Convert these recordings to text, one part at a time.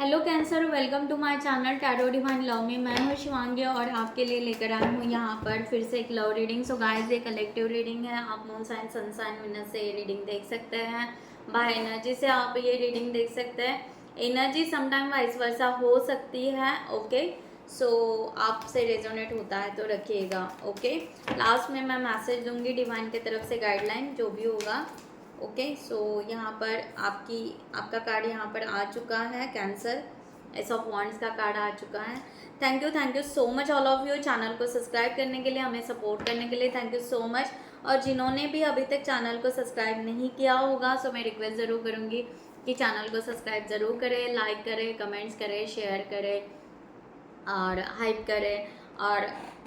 Hello cancer, welcome to my channel tarot divine love में। मैं हूँ शिवांगी और आपके लिए लेकर आई हूँ यहाँ पर फिर से एक लव रीडिंग। सो गाइस, ये कलेक्टिव रीडिंग है। आप moon sign, sun sign, venus से ये रीडिंग देख सकते हैं। बाय एनर्जी से आप ये रीडिंग देख सकते हैं। एनर्जी समटाइम वाइस वर्सा हो सकती है। ओके, सो आपसे रेजोनेट होता है तो रखिएगा। ओके, लास्ट में मैं मैसेज दूंगी डिवाइन की तरफ से, गाइडलाइन जो भी होगा। ओके, सो यहाँ पर आपका कार्ड यहाँ पर आ चुका है कैंसर। एस ऑफ वॉन्ड्स का कार्ड आ चुका है। Thank you so much all of you, channel को सब्सक्राइब करने के लिए, हमें सपोर्ट करने के लिए। Thank you so much. और जिन्होंने भी अभी तक चैनल को सब्सक्राइब नहीं किया होगा, सो मैं रिक्वेस्ट ज़रूर करूँगी कि चैनल को सब्सक्राइब ज़रूर करें, लाइक करें, कमेंट्स करें, शेयर करें और हाइप करें और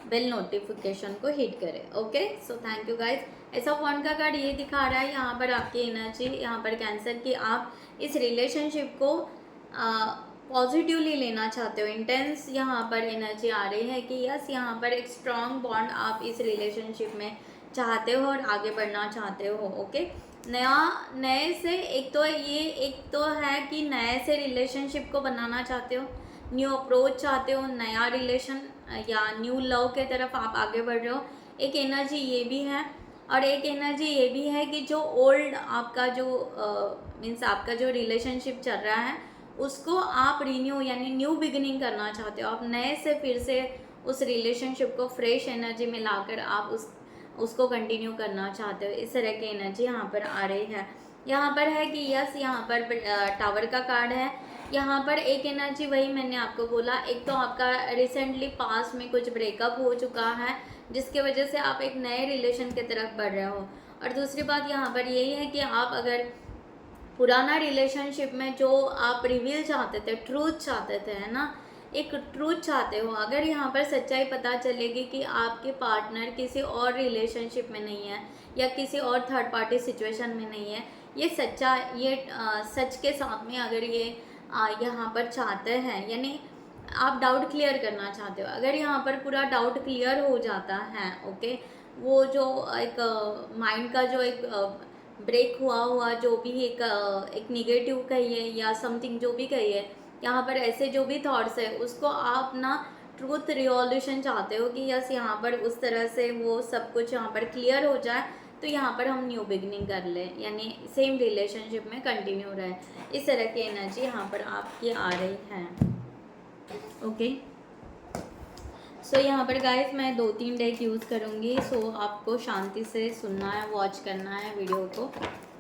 बेल नोटिफिकेशन को हिट करें। Okay, so thank you guys. ऐसा वॉन्ड का कार्ड ये दिखा रहा है यहाँ पर आपकी एनर्जी, यहाँ पर कैंसर की, आप इस रिलेशनशिप को पॉजिटिवली लेना चाहते हो। इंटेंस यहाँ पर एनर्जी आ रही है कि यस, यहाँ पर एक स्ट्रॉन्ग बॉन्ड आप इस रिलेशनशिप में चाहते हो और आगे बढ़ना चाहते हो। ओके, नए से एक तो है कि नए से रिलेशनशिप को बनाना चाहते हो, न्यू अप्रोच चाहते हो, नया रिलेशन या न्यू लव के तरफ आप आगे बढ़ रहे हो। एक एनर्जी ये भी है और एक एनर्जी ये भी है कि जो ओल्ड आपका जो मीन्स आपका जो रिलेशनशिप चल रहा है उसको आप रिन्यू यानी न्यू बिगिनिंग करना चाहते हो। आप नए से फिर से उस रिलेशनशिप को फ्रेश एनर्जी में लाकर आप उसको कंटिन्यू करना चाहते हो। इस तरह की एनर्जी यहाँ पर आ रही है। यहाँ पर है कि यस, यहाँ पर टावर का कार्ड है। यहाँ पर एक एनर्जी वही मैंने आपको बोला, एक तो आपका रिसेंटली पास में कुछ ब्रेकअप हो चुका है जिसके वजह से आप एक नए रिलेशन की तरफ बढ़ रहे हो। और दूसरी बात यहाँ पर यही है कि आप अगर पुराना रिलेशनशिप में जो आप रिवील चाहते थे, ट्रूथ चाहते थे, है ना, एक ट्रूथ चाहते हो, अगर यहाँ पर सच्चाई पता चलेगी कि आपके पार्टनर किसी और रिलेशनशिप में नहीं है या किसी और थर्ड पार्टी सिचुएशन में नहीं है, ये सच के साथ में अगर ये यहाँ पर चाहते हैं, यानी आप डाउट क्लियर करना चाहते हो, अगर यहाँ पर पूरा डाउट क्लियर हो जाता है, ओके, वो जो एक माइंड का जो एक ब्रेक हुआ जो भी एक निगेटिव कहिए या समथिंग जो भी कहिए, यहाँ पर ऐसे जो भी थॉट्स है उसको आप ना ट्रूथ रिवॉल्यूशन चाहते हो कि यस, यहाँ पर उस तरह से वो सब कुछ यहाँ पर क्लियर हो जाए तो यहाँ पर हम न्यू बिगनिंग कर लें, यानी सेम रिलेशनशिप में कंटिन्यू रहे। इस तरह की एनर्जी यहाँ पर आपकी आ रही है। ओके, सो यहाँ पर गाइस मैं 2-3 डेक यूज़ करूँगी। सो आपको शांति से सुनना है, वॉच करना है वीडियो को।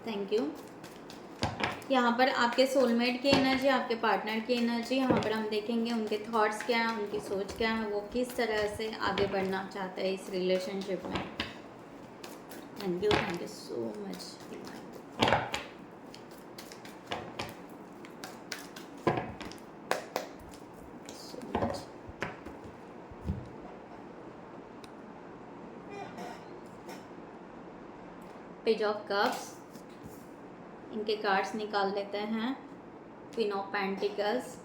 Thank you. यहाँ पर आपके सोलमेट की एनर्जी, आपके पार्टनर की एनर्जी, यहाँ पर हम देखेंगे उनके थॉट्स क्या हैं, उनकी सोच क्या है, वो किस तरह से आगे बढ़ना चाहते हैं इस रिलेशनशिप में। Thank you so much. Page of cups, इनके कार्ड्स निकाल लेते हैं। Queen of pentacles,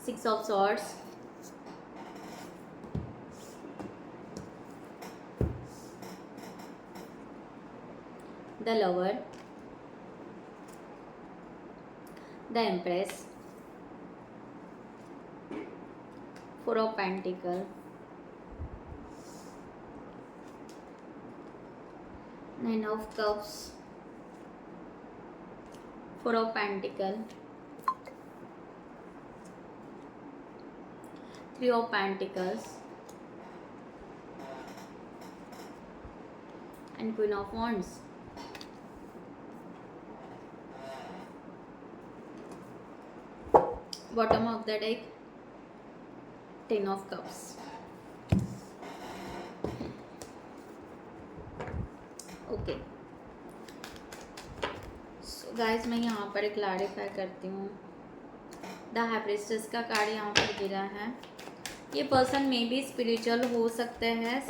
6 of swords, the lover, the empress, 4 of pentacle, 9 of cups, 4 of pentacle, 3 of pentacles and Queen of Wands. Bottom of the deck, 10 of cups. Okay, so guys मैं यहाँ पर clarify करती हूँ। The high priestess का card यहाँ पर गिरा है। ये पर्सन में भी स्पिरिचुअल हो सकते हैं,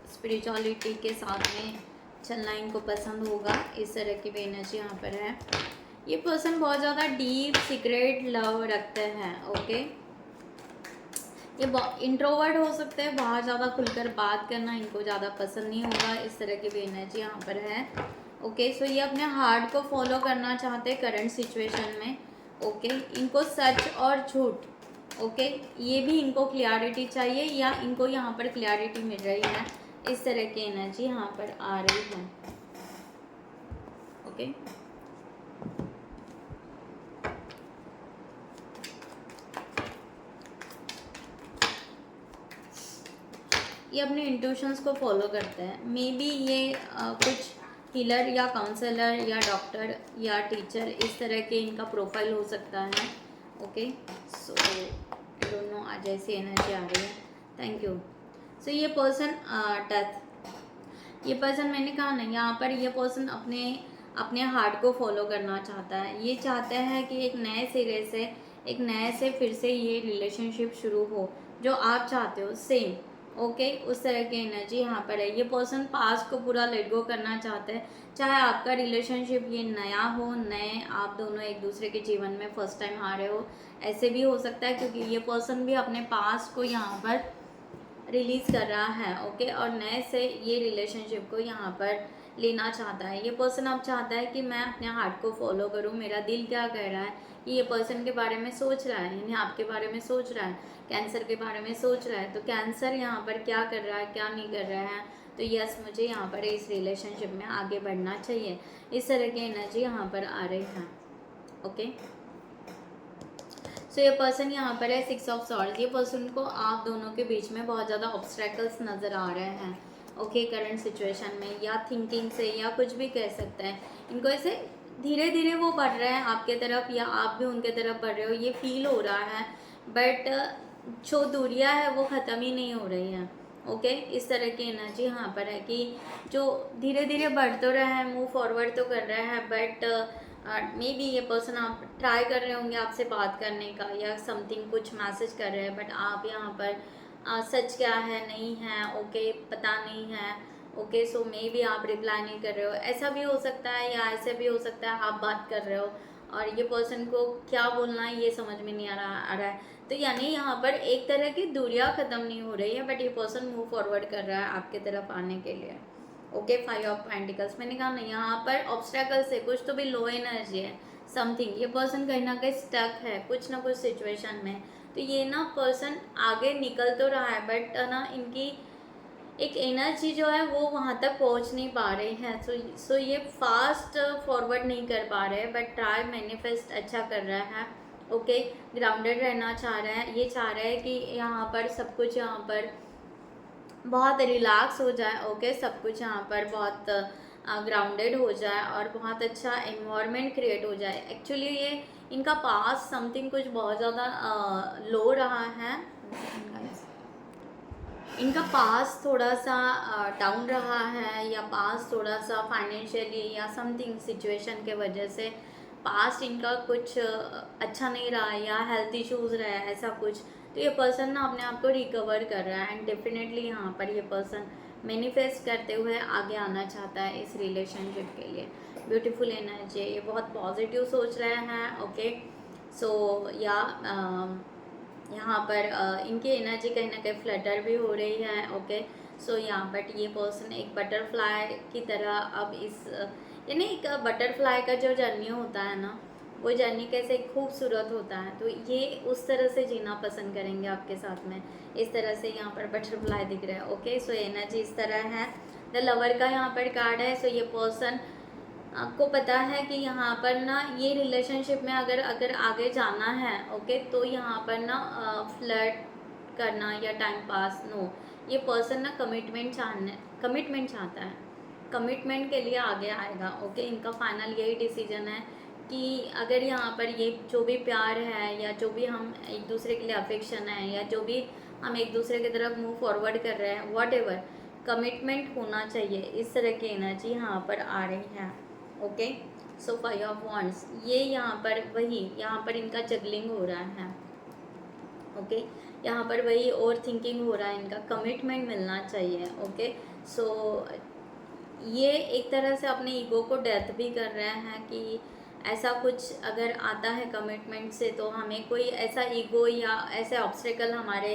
स्पिरिचुअलिटी के साथ में चलना इनको पसंद होगा। इस तरह की भी एनर्जी यहाँ पर है। ये पर्सन बहुत ज़्यादा डीप सीक्रेट लव रखते हैं। ओके, ये इंट्रोवर्ट हो सकते हैं, बहुत ज़्यादा खुलकर बात करना इनको ज़्यादा पसंद नहीं होगा। इस तरह की भी एनर्जी यहाँ पर है। ओके। सो ये अपने हार्ट को फॉलो करना चाहते हैं करंट सिचुएशन में। ओके, इनको सच और झूठ, ओके, ये भी इनको क्लियरिटी चाहिए या इनको यहाँ पर क्लियरिटी मिल रही है, इस तरह की एनर्जी यहाँ पर आ रही है। ओके, ये अपने इंट्यूशंस को फॉलो करते हैं। मे बी ये कुछ हीलर या काउंसलर या डॉक्टर या टीचर, इस तरह के इनका प्रोफाइल हो सकता है। Okay, so I don't know, आज ऐसी एनर्जी आ रही है। Thank you. सो ये पर्सन डेथ, ये पर्सन मैंने कहा ना, यहाँ पर ये पर्सन अपने अपने हार्ट को फॉलो करना चाहता है। ये चाहता है कि एक नए सिरे से, एक नए से फिर से ये रिलेशनशिप शुरू हो, जो आप चाहते हो सेम। ओके, उस तरह की एनर्जी यहाँ पर है। ये पर्सन पास्ट को पूरा लेट गो करना चाहता है, चाहे आपका रिलेशनशिप ये नया हो, नए आप दोनों एक दूसरे के जीवन में फर्स्ट टाइम आ रहे हो, ऐसे भी हो सकता है, क्योंकि ये पर्सन भी अपने पास्ट को यहाँ पर रिलीज़ कर रहा है। ओके, और नए से ये रिलेशनशिप को यहाँ पर लेना चाहता है। ये पर्सन अब चाहता है कि मैं अपने हार्ट को फॉलो करूँ, मेरा दिल क्या कह रहा है, ये पर्सन के बारे में सोच रहा है, यानी आपके बारे में सोच रहा है, कैंसर के बारे में सोच रहा है। तो कैंसर यहाँ पर क्या कर रहा है, क्या नहीं कर रहा है, तो यस, मुझे यहाँ पर इस रिलेशनशिप में आगे बढ़ना चाहिए, इस तरह की एनर्जी यहाँ पर आ रही है। ओके, सो ये पर्सन यहाँ पर है 6 ऑफ सॉर्ड्स। ये पर्सन को आप दोनों के बीच में बहुत ज़्यादा ऑब्स्ट्रैकल्स नज़र आ रहे हैं। ओके, करंट सिचुएशन में या थिंकिंग से या कुछ भी कह सकते हैं। इनको ऐसे धीरे धीरे वो बढ़ रहे हैं आपके तरफ, या आप भी उनके तरफ बढ़ रहे हो, ये फील हो रहा है। बट जो दूरियां है वो ख़त्म ही नहीं हो रही हैं। ओके, इस तरह की एनर्जी यहाँ पर है कि जो धीरे धीरे बढ़ तो रहे हैं, मूव फॉरवर्ड तो कर रहे हैं, बट मे बी ये पर्सन आप ट्राई कर रहे होंगे आपसे बात करने का या समथिंग, कुछ मैसेज कर रहे हैं, बट आप यहाँ पर सच क्या है नहीं है, ओके, पता नहीं है। ओके, सो मे बी आप रिप्लाई नहीं कर रहे हो, ऐसा भी हो सकता है, या ऐसे भी हो सकता है आप बात कर रहे हो और ये पर्सन को क्या बोलना है ये समझ में नहीं आ रहा है। तो यानी यहाँ पर एक तरह की दूरियां ख़त्म नहीं हो रही है, बट ये पर्सन मूव फॉरवर्ड कर रहा है आपके तरफ आने के लिए। ओके, 5 ऑफ पेंटिकल्स मैंने कहा नहीं, यहाँ पर ऑब्स्टेकल से कुछ तो भी लो एनर्जी है, समथिंग, ये पर्सन कहीं ना कहीं स्टक है कुछ ना कुछ सिचुएशन में। तो ये ना पर्सन आगे निकल तो रहा है, बट ना इनकी एक एनर्जी जो है वो वहाँ तक पहुँच नहीं पा रही है। सो ये फास्ट फॉरवर्ड नहीं कर पा रहे, बट ट्राई मैनिफेस्ट अच्छा कर रहा है। ओके, ग्राउंडेड रहना चाह रहा है, ये चाह रहा है कि यहाँ पर सब कुछ यहाँ पर बहुत रिलैक्स हो जाए। ओके, सब कुछ यहाँ पर बहुत ग्राउंडेड हो जाए और बहुत अच्छा एनवायरनमेंट क्रिएट हो जाए। एक्चुअली ये इनका पास समथिंग कुछ बहुत ज़्यादा लो रहा है, इनका पास थोड़ा सा डाउन रहा है, या पास थोड़ा सा फाइनेंशियली या समथिंग सिचुएशन के वजह से पास्ट इनका कुछ अच्छा नहीं रहा, या हेल्थ इश्यूज़ रहा है ऐसा कुछ। तो ये पर्सन ना अपने आप को रिकवर कर रहा है, एंड डेफिनेटली यहाँ पर ये पर्सन मैनिफेस्ट करते हुए आगे आना चाहता है इस रिलेशनशिप के लिए। ब्यूटीफुल एनर्जी है, ये बहुत पॉजिटिव सोच रहे हैं। ओके, सो या यहाँ पर इनकी एनर्जी कहीं ना कहीं फ्लटर भी हो रही है। ओके, सो यहाँ बट ये पर्सन एक बटरफ्लाई की तरह अब इस यानी एक बटरफ्लाई का जो जर्नी होता है ना, वो जर्नी कैसे खूबसूरत होता है, तो ये उस तरह से जीना पसंद करेंगे आपके साथ में। इस तरह से यहाँ पर बटरफ्लाई दिख रहा है। ओके, सो एनर्जी इस तरह है। द लवर का यहाँ पर कार्ड है। सो ये पर्सन आपको पता है कि यहाँ पर ना ये रिलेशनशिप में अगर अगर आगे जाना है, ओके, तो यहाँ पर ना फ्लर्ट करना या टाइम पास नो, ये पर्सन ना कमिटमेंट चाहता है, कमिटमेंट के लिए आगे आएगा। ओके, इनका फाइनल यही डिसीजन है कि अगर यहाँ पर ये जो भी प्यार है, या जो भी हम एक दूसरे के लिए अफेक्शन है, या जो भी हम एक दूसरे की तरफ मूव फॉरवर्ड कर रहे हैं, वॉट एवर, कमिटमेंट होना चाहिए, इस तरह की एनर्जी यहाँ पर आ रही है। ओके, सो 5 ऑफ वॉन्ड्स, ये यहाँ पर वही, यहाँ पर इनका जगलिंग हो रहा है। ओके, यहाँ पर वही और थिंकिंग हो रहा है, इनका कमिटमेंट मिलना चाहिए। ओके, सो ये एक तरह से अपने ईगो को डेथ भी कर रहे हैं कि ऐसा कुछ अगर आता है कमिटमेंट से, तो हमें कोई ऐसा ईगो या ऐसे ऑब्स्टेकल हमारे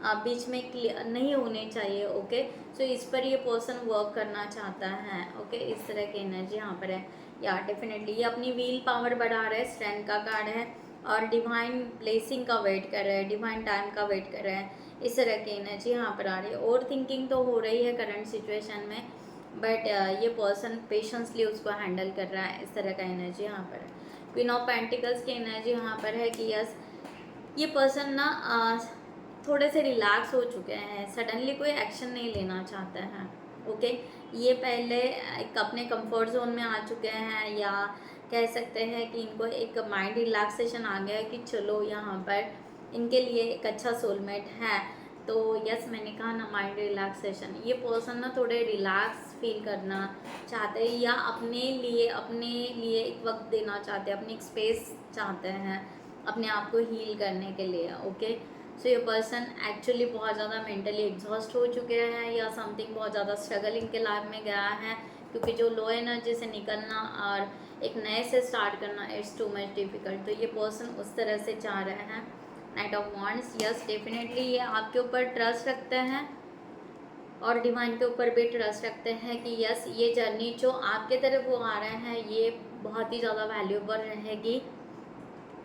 बीच में क्लियर नहीं होने चाहिए। ओके, सो इस पर ये पर्सन वर्क करना चाहता है। ओके, इस तरह की एनर्जी यहाँ पर है। या डेफिनेटली ये अपनी व्हील पावर बढ़ा रहा है, स्ट्रेंथ का कार्ड है, और डिवाइन ब्लेसिंग का वेट कर रहा है, डिवाइन टाइम का वेट कर रहा है। इस तरह की एनर्जी यहाँ पर आ रही है। ओवर थिंकिंग तो हो रही है करंट सिचुएशन में, बट ये पर्सन पेशेंसली उसको हैंडल कर रहा है। इस तरह का एनर्जी यहाँ पर है। क्वीन ऑफ पेंटिकल्स की एनर्जी यहाँ पर है कि यस, ये पर्सन ना थोड़े से रिलैक्स हो चुके हैं, सडनली कोई एक्शन नहीं लेना चाहते हैं। ओके, ये पहले एक अपने कंफर्ट जोन में आ चुके हैं, या कह सकते हैं कि इनको एक माइंड रिलैक्सेशन आ गया है कि चलो यहाँ पर इनके लिए एक अच्छा सोलमेट है। तो यस, मैंने कहा ना, माइंड रिलैक्सेशन। ये पर्सन ना थोड़े रिलैक्स फील करना चाहते हैं, या अपने लिए एक वक्त देना चाहते हैं, अपनी एक स्पेस चाहते हैं अपने आप को हील करने के लिए। ओके, सो ये पर्सन एक्चुअली बहुत ज़्यादा मेंटली एग्जॉस्ट हो चुके हैं, या समथिंग बहुत ज़्यादा स्ट्रगल इनके लाइफ में गया है, क्योंकि जो लो एनर्जी से निकलना और एक नए से स्टार्ट करना इट्स टू मच डिफ़िकल्ट। तो ये पर्सन उस तरह से चाह रहे हैं। Night of wands, yes definitely ये आपके ऊपर ट्रस्ट रखते हैं और डिवाइन के ऊपर भी ट्रस्ट रखते हैं कि यस, ये जर्नी जो आपके तरफ वो आ रहे हैं ये बहुत ही ज़्यादा वैल्यूएबल रहेगी,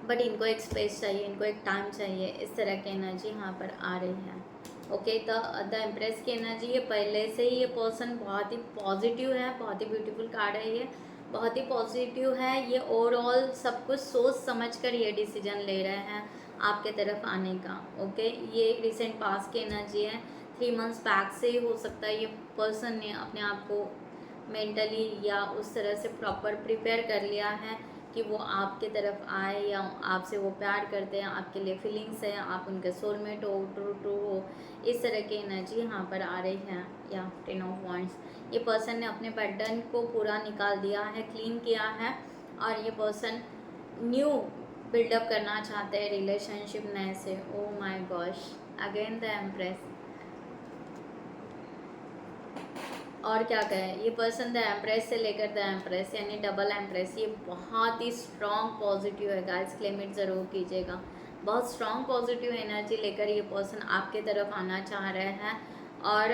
बट इनको एक स्पेस चाहिए, इनको एक टाइम चाहिए। इस तरह की एनर्जी यहाँ पर आ रही है। ओके, तो द एम्प्रेस की एनर्जी, ये पहले से ही ये पर्सन बहुत ही पॉजिटिव है, बहुत ही ब्यूटीफुल कार्ड है, ये बहुत ही पॉजिटिव है। ये ओवरऑल सब कुछ सोच समझ कर ये डिसीजन ले रहे हैं आपके तरफ आने का। ओके, ये रिसेंट पास की एनर्जी है, 3 मंथ्स बैक से हो सकता है ये पर्सन ने अपने आप को मेंटली या उस तरह से प्रॉपर प्रिपेयर कर लिया है कि वो आपके तरफ आए, या आपसे वो प्यार करते हैं, आपके लिए फीलिंग्स हैं, आप उनके सोलमेट हो, ट्रू हो। इस तरह की एनर्जी यहाँ पर आ रही है। या 10 ऑफ वॉन्ड्स, ये पर्सन ने अपने बर्डन को पूरा निकाल दिया है, क्लीन किया है, और ये पर्सन न्यू बिल्डअप करना चाहते हैं रिलेशनशिप नए से। Oh my gosh, again the empress. और क्या कहें, ये पर्सन द एम्प्रेस से लेकर द एम्प्रेस यानी डबल एम्प्रेस, ये बहुत ही स्ट्रॉन्ग पॉजिटिव है गाइस, क्लेम इट ज़रूर कीजिएगा। बहुत स्ट्रॉन्ग पॉजिटिव एनर्जी लेकर ये पर्सन आपके तरफ आना चाह रहे हैं, और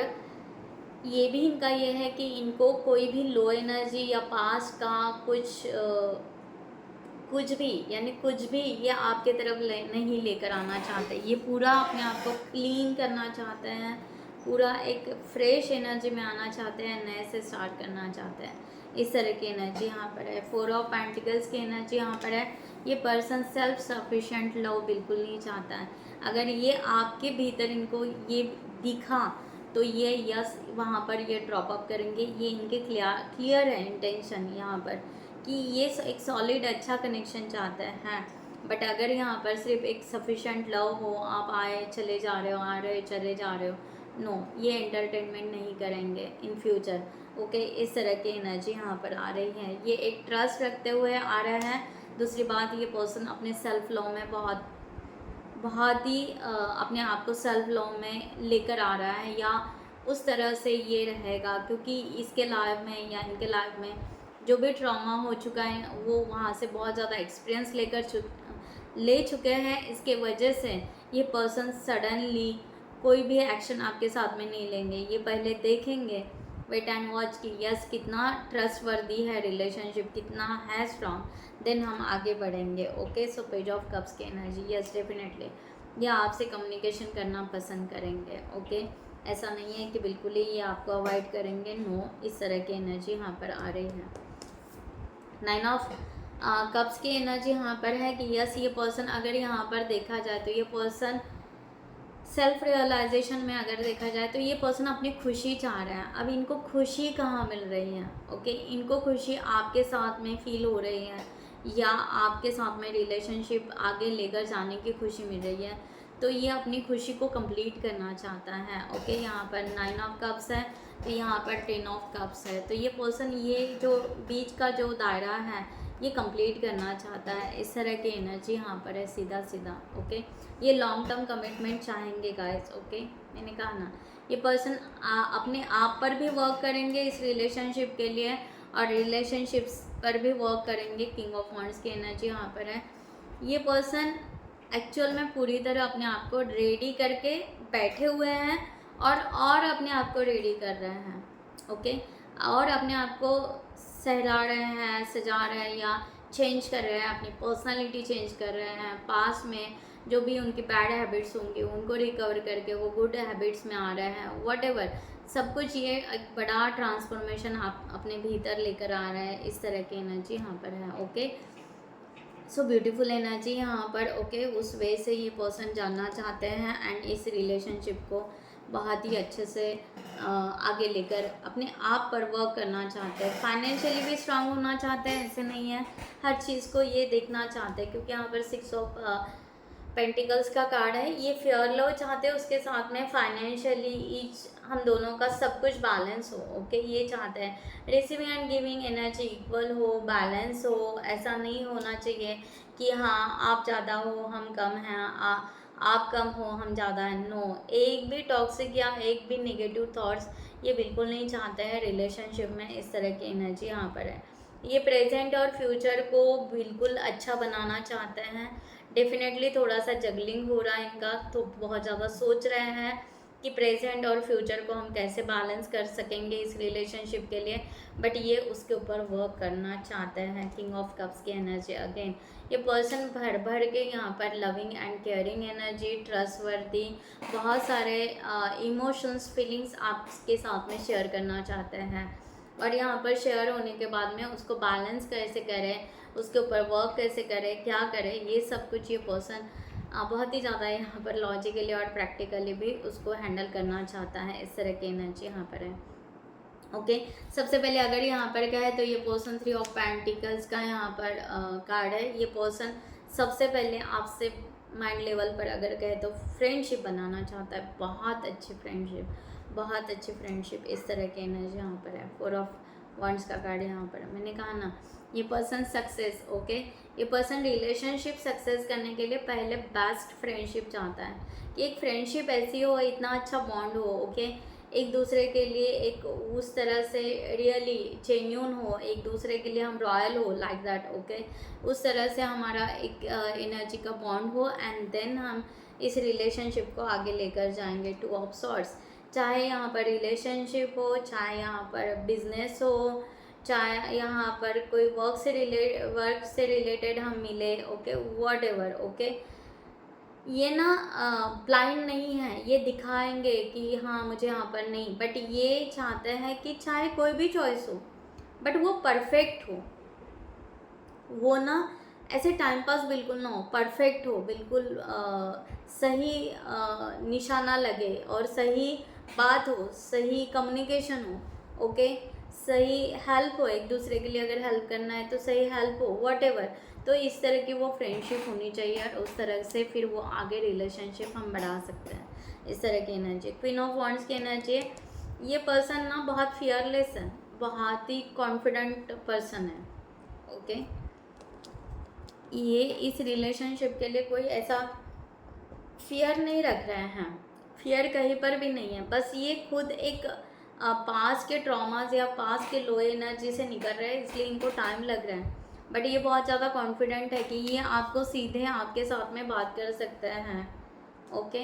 ये भी इनका ये है कि इनको कोई भी लो एनर्जी या पास्ट का कुछ भी यानी कुछ भी ये आपके तरफ नहीं लेकर आना चाहते। ये पूरा अपने आप को क्लीन करना चाहते हैं, पूरा एक फ्रेश एनर्जी में आना चाहते हैं, नए से स्टार्ट करना चाहते हैं। इस तरह की एनर्जी यहाँ पर है। 4 ऑफ पेंटिकल्स की एनर्जी यहाँ पर है। ये पर्सन सेल्फ सफिशेंट लव बिल्कुल नहीं चाहता है। अगर ये आपके भीतर इनको ये दिखा तो ये यस वहाँ पर ये ड्रॉप अप करेंगे। ये इनके क्लियर है इंटेंशन यहाँ पर कि ये एक सॉलिड अच्छा कनेक्शन चाहते हैं, बट अगर यहाँ पर सिर्फ एक सफिशेंट लव हो, आप आए चले जा रहे हो, आ रहे हो चले जा रहे हो, नो, ये एंटरटेनमेंट नहीं करेंगे इन फ्यूचर। ओके, इस तरह की एनर्जी यहाँ पर आ रही है। ये एक ट्रस्ट रखते हुए आ रहे हैं। दूसरी बात, ये पर्सन अपने सेल्फ लव में बहुत ही अपने आप को सेल्फ लव में लेकर आ रहा है, या उस तरह से ये रहेगा, क्योंकि इसके लाइफ में या इनके लाइफ में जो भी ट्रॉमा हो चुका है वो वहाँ से बहुत ज़्यादा एक्सपीरियंस ले चुके हैं। इसके वजह से ये पर्सन सडनली कोई भी एक्शन आपके साथ में नहीं लेंगे। ये पहले देखेंगे, वेट एंड वॉच कि यस कितना ट्रस्टवर्दी है रिलेशनशिप, कितना है स्ट्रॉन्ग, देन हम आगे बढ़ेंगे। Okay, so page of cups की एनर्जी, यस डेफिनेटली ये आपसे कम्युनिकेशन करना पसंद करेंगे। ओके, ऐसा नहीं है कि बिल्कुल ही ये आपको अवॉइड करेंगे, नो, इस तरह की एनर्जी यहाँ पर आ रही है। 9 ऑफ कप्स की एनर्जी यहाँ पर है कि यस, ये पर्सन अगर यहाँ पर देखा जाए तो ये पर्सन सेल्फ रियलाइजेशन में अगर देखा जाए तो ये पर्सन अपनी खुशी चाह रहे हैं। अब इनको खुशी कहाँ मिल रही है? ओके, इनको खुशी आपके साथ में फील हो रही है, या आपके साथ में रिलेशनशिप आगे लेकर जाने की खुशी मिल रही है, तो ये अपनी खुशी को कंप्लीट करना चाहता है। ओके, यहाँ पर 9 ऑफ कप्स है, तो यहाँ पर 10 ऑफ कप्स है, तो ये पर्सन ये जो बीच का जो दायरा है ये कंप्लीट करना चाहता है। इस तरह की एनर्जी यहाँ पर है, सीधा सीधा। ओके, ये लॉन्ग टर्म कमिटमेंट चाहेंगे गाइस। ओके, मैंने कहा ना, ये पर्सन अपने आप पर भी वर्क करेंगे इस रिलेशनशिप के लिए, और रिलेशनशिप्स पर भी वर्क करेंगे। किंग ऑफ वॉन्ड्स की एनर्जी यहाँ पर है। ये पर्सन एक्चुअल में पूरी तरह अपने आप को रेडी करके बैठे हुए हैं और अपने आप को रेडी कर रहे हैं, ओके, और अपने आप को सहला रहे हैं, सजा रहे हैं या चेंज कर रहे हैं, अपनी पर्सनालिटी चेंज कर रहे हैं। पास में जो भी उनकी बैड हैबिट्स होंगी उनको रिकवर करके वो गुड हैबिट्स में आ रहे हैं, व्हाटएवर सब कुछ। ये एक बड़ा ट्रांसफॉर्मेशन आप अपने भीतर लेकर आ रहे हैं, इस तरह की एनर्जी यहाँ पर है, ओके। सो ब्यूटीफुल एनर्जी यहाँ पर, ओके। उस वे से ये पर्सन जानना चाहते हैं एंड इस रिलेशनशिप को बहुत ही अच्छे से आगे लेकर अपने आप पर वर्क करना चाहते हैं। फाइनेंशियली भी स्ट्रांग होना चाहते हैं, ऐसे नहीं है, हर चीज़ को ये देखना चाहते हैं, क्योंकि यहाँ पर 6 ऑफ पेंटिकल्स का कार्ड है। ये फेयर लव चाहते हैं, उसके साथ में फाइनेंशियली ईच हम दोनों का सब कुछ बैलेंस हो, ओके, ये चाहते हैं। Receiving end giving energy equal हो, बैलेंस हो, ऐसा नहीं होना चाहिए कि हाँ आप ज़्यादा हो हम कम हैं, आप कम हो हम ज़्यादा हैं, नो। एक भी टॉक्सिक या एक भी नेगेटिव थॉट्स ये बिल्कुल नहीं चाहते हैं रिलेशनशिप में, इस तरह की एनर्जी यहाँ पर है। ये प्रेजेंट और फ्यूचर को बिल्कुल अच्छा बनाना चाहते हैं। डेफिनेटली थोड़ा सा जगलिंग हो रहा है इनका, तो बहुत ज़्यादा सोच रहे हैं कि प्रेजेंट और फ्यूचर को हम कैसे बैलेंस कर सकेंगे इस रिलेशनशिप के लिए, बट ये उसके ऊपर वर्क करना चाहते हैं। किंग ऑफ कप्स की एनर्जी अगेन, ये पर्सन भर भर के यहाँ पर loving and caring energy, trustworthy, बहुत सारे इमोशंस फीलिंग्स आपके साथ में शेयर करना चाहते हैं। और यहाँ पर शेयर होने के बाद में उसको बैलेंस कैसे करें, उसके ऊपर वर्क कैसे करें, क्या करें, ये सब कुछ ये पर्सन बहुत ही ज़्यादा यहाँ पर लॉजिकली और प्रैक्टिकली भी उसको हैंडल करना चाहता है, इस तरह की एनर्जी यहाँ पर है, ओके। सबसे पहले अगर यहाँ पर क्या है तो ये पर्सन 3 ऑफ पेंटिकल्स का यहाँ पर कार्ड है। ये पर्सन सबसे पहले आपसे माइंड लेवल पर अगर कहे तो फ्रेंडशिप बनाना चाहता है, बहुत अच्छी फ्रेंडशिप, बहुत अच्छी फ्रेंडशिप, इस तरह की एनर्जी यहाँ पर है। 4 ऑफ वॉन्ड्स का कार्ड यहाँ पर, मैंने कहा ना ये पर्सन सक्सेस, ओके। ये पर्सन रिलेशनशिप सक्सेस करने के लिए पहले बेस्ट फ्रेंडशिप चाहता है, कि एक फ्रेंडशिप ऐसी हो, इतना अच्छा बॉन्ड हो, ओके, एक दूसरे के लिए एक उस तरह से रियली जेन्यून हो, एक दूसरे के लिए हम रॉयल हो, लाइक दैट, ओके, उस तरह से हमारा एक एनर्जी का बॉन्ड हो एंड देन हम इस रिलेशनशिप को आगे लेकर जाएंगे। 2 ऑफ सॉर्ड्स, चाहे यहाँ पर रिलेशनशिप हो, चाहे यहाँ पर बिजनेस हो, चाहे यहाँ पर कोई वर्क से रिलेटेड हम मिले, ओके, व्हाटएवर, ओके। ये ना ब्लाइंड नहीं है, ये दिखाएंगे कि हाँ मुझे यहाँ पर नहीं, बट ये चाहते हैं कि चाहे कोई भी चॉइस हो बट वो परफेक्ट हो, वो ना ऐसे टाइम पास बिल्कुल ना हो, परफेक्ट हो, बिल्कुल सही निशाना लगे और सही बात हो, सही कम्युनिकेशन हो, ओके, सही हेल्प हो, एक दूसरे के लिए अगर हेल्प करना है तो सही हेल्प हो, व्हाटएवर। तो इस तरह की वो फ्रेंडशिप होनी चाहिए और उस तरह से फिर वो आगे रिलेशनशिप हम बढ़ा सकते हैं, इस तरह की एनर्जी। क्वीन ऑफ वॉन्ड्स की एनर्जी, ये पर्सन ना बहुत फियरलेस है, बहुत ही कॉन्फिडेंट पर्सन है, ओके। ये इस रिलेशनशिप के लिए कोई ऐसा फियर नहीं रख रहे हैं, फियर कहीं पर भी नहीं है, बस ये खुद एक पास के ट्रॉमास या पास के लो एनर्जी से निकल रहे हैं, इसलिए इनको टाइम लग रहा है, बट ये बहुत ज़्यादा कॉन्फिडेंट है कि ये आपको सीधे आपके साथ में बात कर सकते हैं, ओके।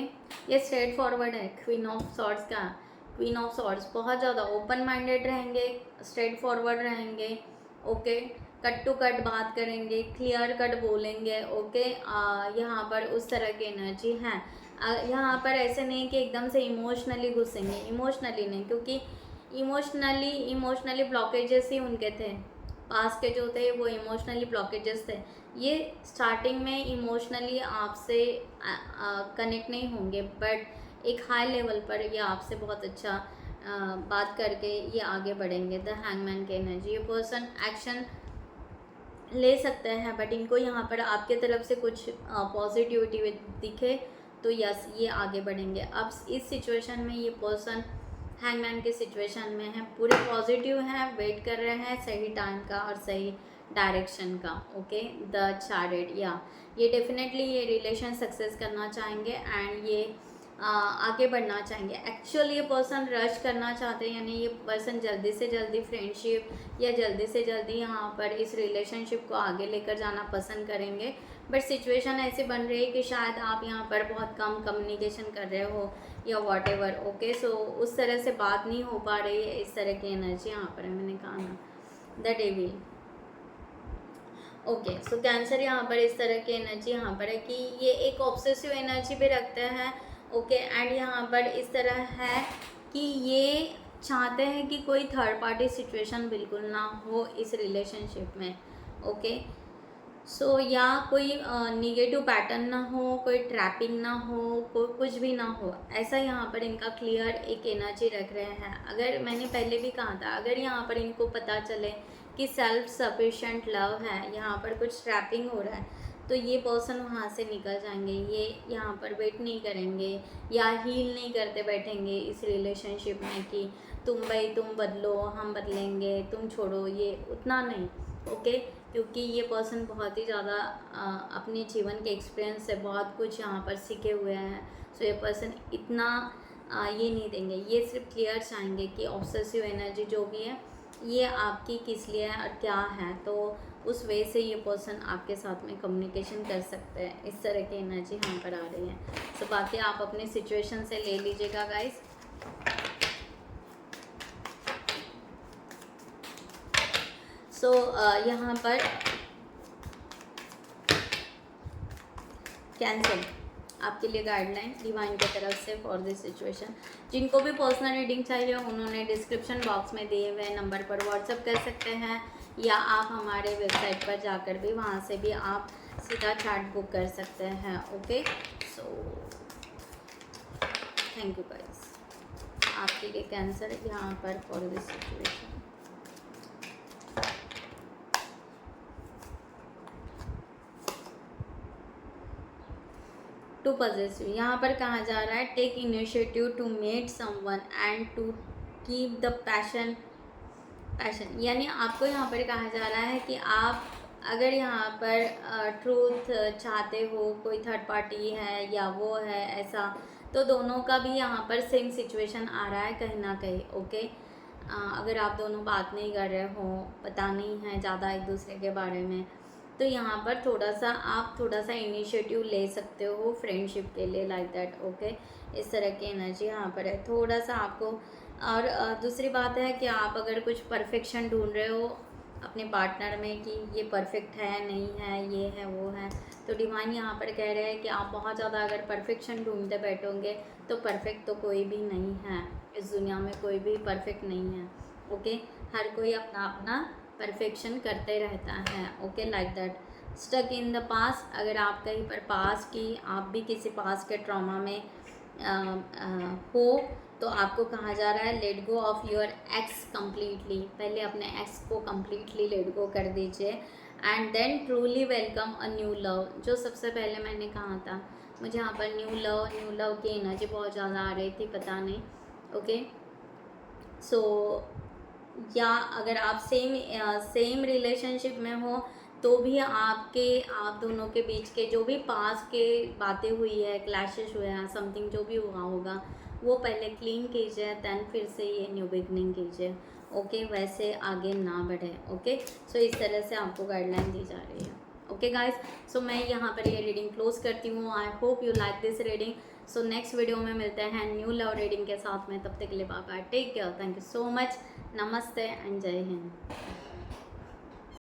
ये स्ट्रेट फॉरवर्ड है। क्वीन ऑफ सॉर्ड्स का, क्वीन ऑफ सॉर्ड्स बहुत ज़्यादा ओपन माइंडेड रहेंगे, स्ट्रेट फॉरवर्ड रहेंगे, ओके, कट टू कट बात करेंगे, क्लियर कट बोलेंगे, ओके। यहाँ पर उस तरह की एनर्जी है। यहाँ पर ऐसे नहीं कि एकदम से इमोशनली घुसेंगे, इमोशनली नहीं, क्योंकि इमोशनली ब्लॉकेजेस ही उनके थे, पास के जो थे वो इमोशनली ब्लॉकेजेस थे। ये स्टार्टिंग में इमोशनली आपसे कनेक्ट नहीं होंगे, बट एक हाई लेवल पर ये आपसे बहुत अच्छा बात करके ये आगे बढ़ेंगे। द हैंगमैन की एनर्जी, ये पर्सन एक्शन ले सकते हैं, बट इनको यहाँ पर आपके तरफ से कुछ पॉजिटिविटी दिखे तो यस ये आगे बढ़ेंगे। अब इस सिचुएशन में ये पर्सन हैंगमैन के सिचुएशन में है, पूरे पॉजिटिव हैं, वेट कर रहे हैं सही टाइम का और सही डायरेक्शन का, ओके। द चैरियट, या ये डेफिनेटली ये रिलेशन सक्सेस करना चाहेंगे एंड ये आगे बढ़ना चाहेंगे। एक्चुअली ये पर्सन रश करना चाहते हैं, यानी ये पर्सन जल्दी से जल्दी फ्रेंडशिप या जल्दी से जल्दी यहाँ पर इस रिलेशनशिप को आगे लेकर जाना पसंद करेंगे। बट सिचुएशन ऐसी बन रही है कि शायद आप यहाँ पर बहुत कम कम्युनिकेशन कर रहे हो या वॉटेवर। ओके, सो उस तरह से बात नहीं हो पा रही है, इस तरह की एनर्जी यहाँ पर है। मैंने कहा ना, the devil. Okay, so cancer यहाँ पर इस तरह की एनर्जी यहाँ पर है कि ये एक ऑब्सेसिव एनर्जी भी रखते हैं। ओके, एंड यहाँ पर इस तरह है कि ये चाहते हैं कि कोई थर्ड पार्टी सिचुएशन बिल्कुल ना हो इस रिलेशनशिप में। ओके, सो या कोई निगेटिव पैटर्न ना हो, कोई ट्रैपिंग ना हो, कोई कुछ भी ना हो, ऐसा यहाँ पर इनका क्लियर एक एनर्जी रख रहे हैं। अगर मैंने पहले भी कहा था, अगर यहाँ पर इनको पता चले कि सेल्फ सफिशिएंट लव है, यहाँ पर कुछ ट्रैपिंग हो रहा है, तो ये पर्सन वहाँ से निकल जाएंगे। ये यहाँ पर वेट नहीं करेंगे या हील नहीं करते बैठेंगे इस रिलेशनशिप में कि तुम बदलो, हम बदलेंगे, तुम छोड़ो, ये उतना नहीं। ओके, क्योंकि ये पर्सन बहुत ही ज़्यादा अपने जीवन के एक्सपीरियंस से बहुत कुछ यहाँ पर सीखे हुए हैं। सो ये पर्सन इतना ये नहीं देंगे। ये सिर्फ क्लियर चाहेंगे कि ऑब्सेसिव एनर्जी जो भी है ये आपकी किस लिए है और क्या है, तो उस वे से ये पर्सन आपके साथ में कम्युनिकेशन कर सकते हैं। इस तरह की एनर्जी यहाँ पर आ रही है। सो बाकी आप अपने सिचुएशन से ले लीजिएगा गाइस। सो यहाँ पर कैंसर आपके लिए गाइडलाइन डिवाइन की तरफ से फॉर दिस सिचुएशन। जिनको भी पर्सनल रीडिंग चाहिए उन्होंने डिस्क्रिप्शन बॉक्स में दिए हुए नंबर पर व्हाट्सअप कर सकते हैं, या आप हमारे वेबसाइट पर जाकर भी वहाँ से भी आप सीधा चार्ट बुक कर सकते हैं। Okay, so thank you guys. आपके लिए कैंसर यहाँ पर for this situation. Too positive यहाँ पर कहा जा रहा है, take initiative to met someone and to keep the passion. यानी आपको यहाँ पर कहा जा रहा है कि आप अगर यहाँ पर ट्रूथ चाहते हो, कोई थर्ड पार्टी है या वो है ऐसा, तो दोनों का भी यहाँ पर सेम सिचुएशन आ रहा है कहीं ना कहीं। ओके, अगर आप दोनों बात नहीं कर रहे हो, पता नहीं है ज़्यादा एक दूसरे के बारे में, तो यहाँ पर आप थोड़ा सा इनिशिएटिव ले सकते हो फ्रेंडशिप के लिए, लाइक दैट। ओके, इस तरह की एनर्जी यहाँ पर है थोड़ा सा आपको। और दूसरी बात है कि आप अगर कुछ परफेक्शन ढूंढ रहे हो अपने पार्टनर में कि ये परफेक्ट है नहीं है, ये है वो है, तो डिवाइन यहाँ पर कह रहे हैं कि आप बहुत ज़्यादा अगर परफेक्शन ढूंढते बैठोगे तो परफेक्ट तो कोई भी नहीं है इस दुनिया में, कोई भी परफेक्ट नहीं है। ओके, हर कोई अपना अपना परफेक्शन करते रहता है। Okay, like that. Stuck in the pass, अगर आप कहीं पर पास की, आप भी किसी पास के ट्रॉमा में हो, तो आपको कहा जा रहा है let go of your ex completely. पहले अपने एक्स को कम्प्लीटली लेट गो कर दीजिए and then truly welcome a new love. जो सबसे पहले मैंने कहा था, मुझे यहाँ पर न्यू लव की एनर्जी बहुत ज़्यादा आ रही थी, पता नहीं। ओके, सो या अगर आप सेम रिलेशनशिप में हो तो भी आप दोनों के बीच के जो भी पास के बातें हुई है, क्लैशेस हुए हैं, समथिंग जो भी हुआ होगा, वो पहले क्लीन कीजिए, देन फिर से ये न्यू बिगनिंग कीजिए। ओके, वैसे आगे ना बढ़े। ओके, सो इस तरह से आपको गाइडलाइन दी जा रही है। ओके गाइस, सो मैं यहाँ पर ये रीडिंग क्लोज करती हूँ। I hope you like this reading. So next video में मिलते हैं न्यू लव रीडिंग के साथ में। तब तक के लिए bye bye, take care, thank you so much, नमस्ते एंड जय हिंद।